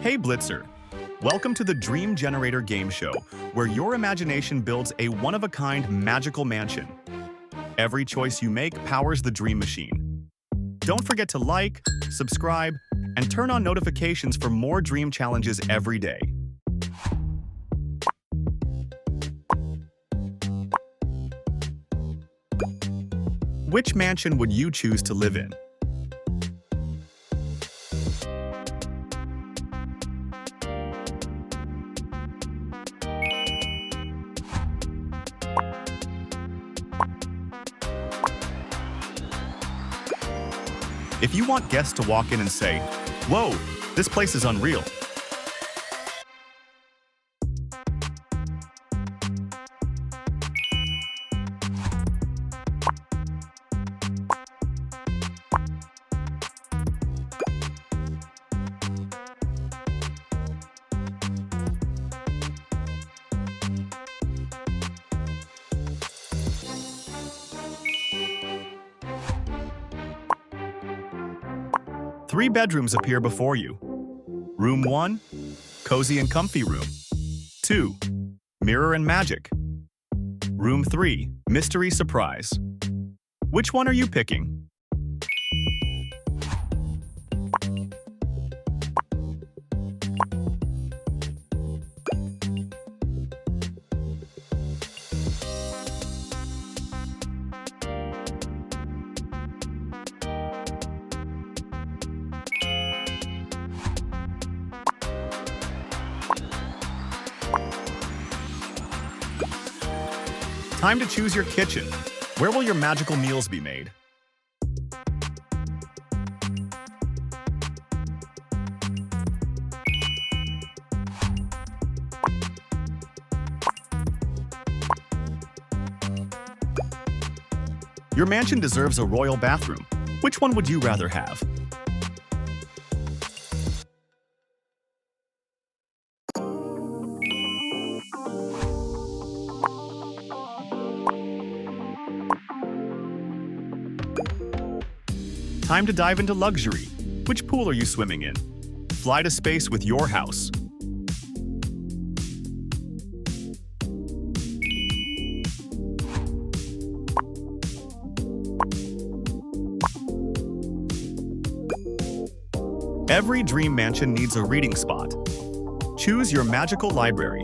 Hey Blitzer, welcome to the Dream Generator game show, where your imagination builds a one-of-a-kind magical mansion. Every choice you make powers the dream machine. Don't forget to like, subscribe, and turn on notifications for more dream challenges every day. Which mansion would you choose to live in? If you want guests to walk in and say, "Whoa, this place is unreal," three bedrooms appear before you. Room 1, cozy and comfy room. 2, mirror and magic. Room 3, mystery surprise. Which one are you picking? Time to choose your kitchen. Where will your magical meals be made? Your mansion deserves a royal bathroom. Which one would you rather have? Time to dive into luxury. Which pool are you swimming in? Fly to space with your house. Every dream mansion needs a reading spot. Choose your magical library.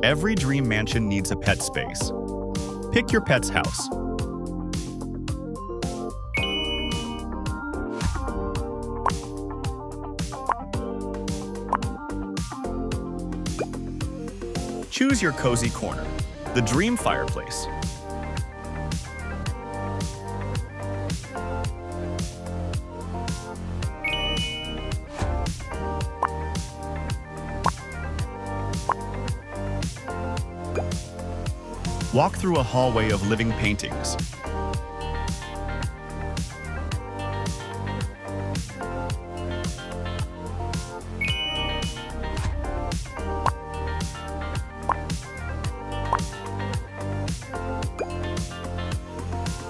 Every dream mansion needs a pet space. Pick your pet's house. Choose your cozy corner, the dream fireplace. Walk through a hallway of living paintings.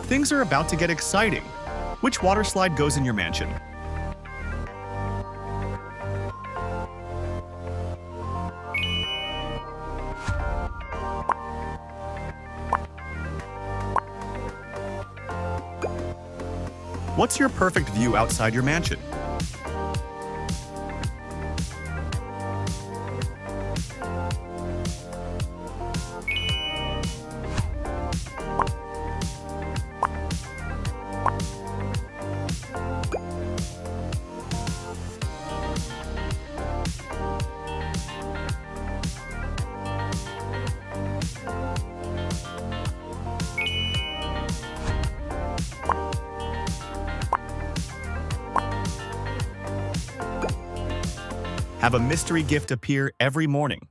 Things are about to get exciting. Which water slide goes in your mansion? What's your perfect view outside your mansion? Have a mystery gift appear every morning.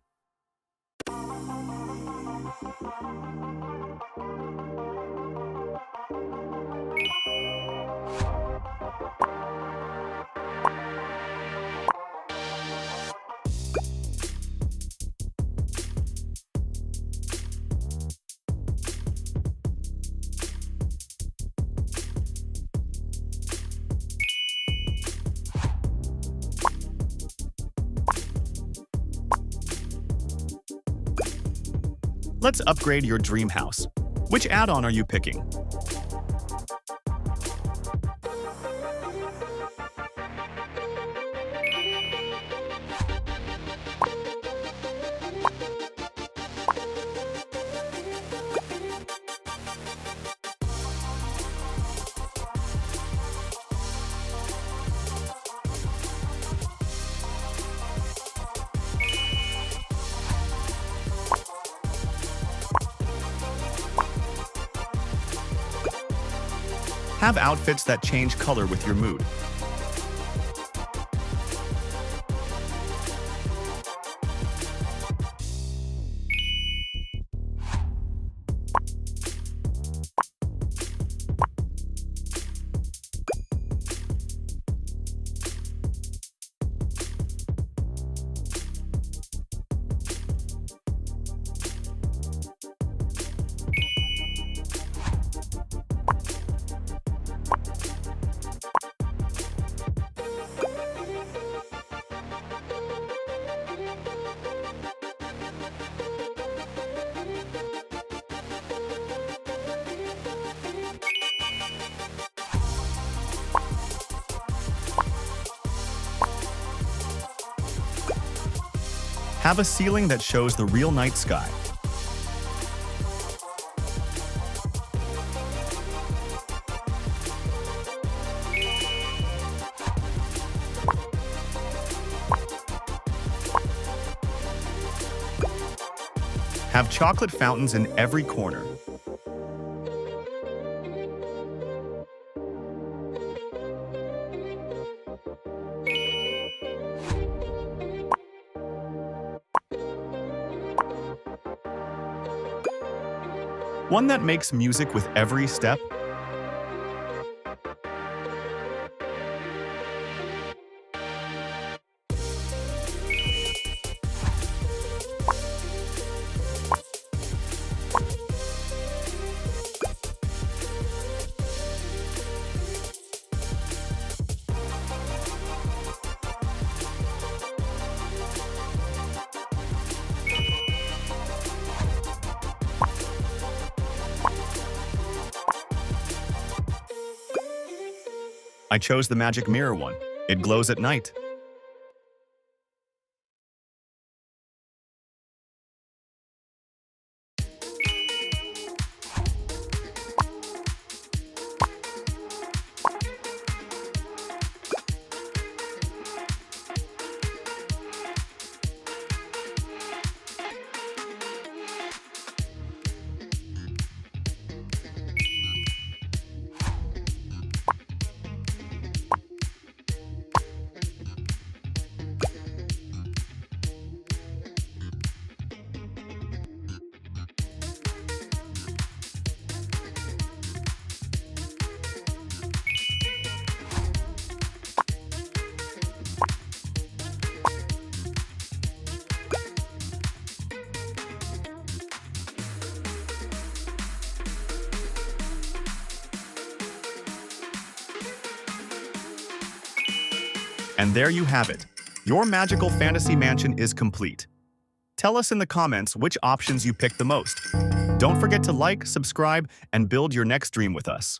Let's upgrade your dream house. Which add-on are you picking? Have outfits that change color with your mood. Have a ceiling that shows the real night sky. Have chocolate fountains in every corner. One that makes music with every step. I chose the magic mirror one. It glows at night. And there you have it. Your magical fantasy mansion is complete. Tell us in the comments which options you picked the most. Don't forget to like, subscribe, and build your next dream with us.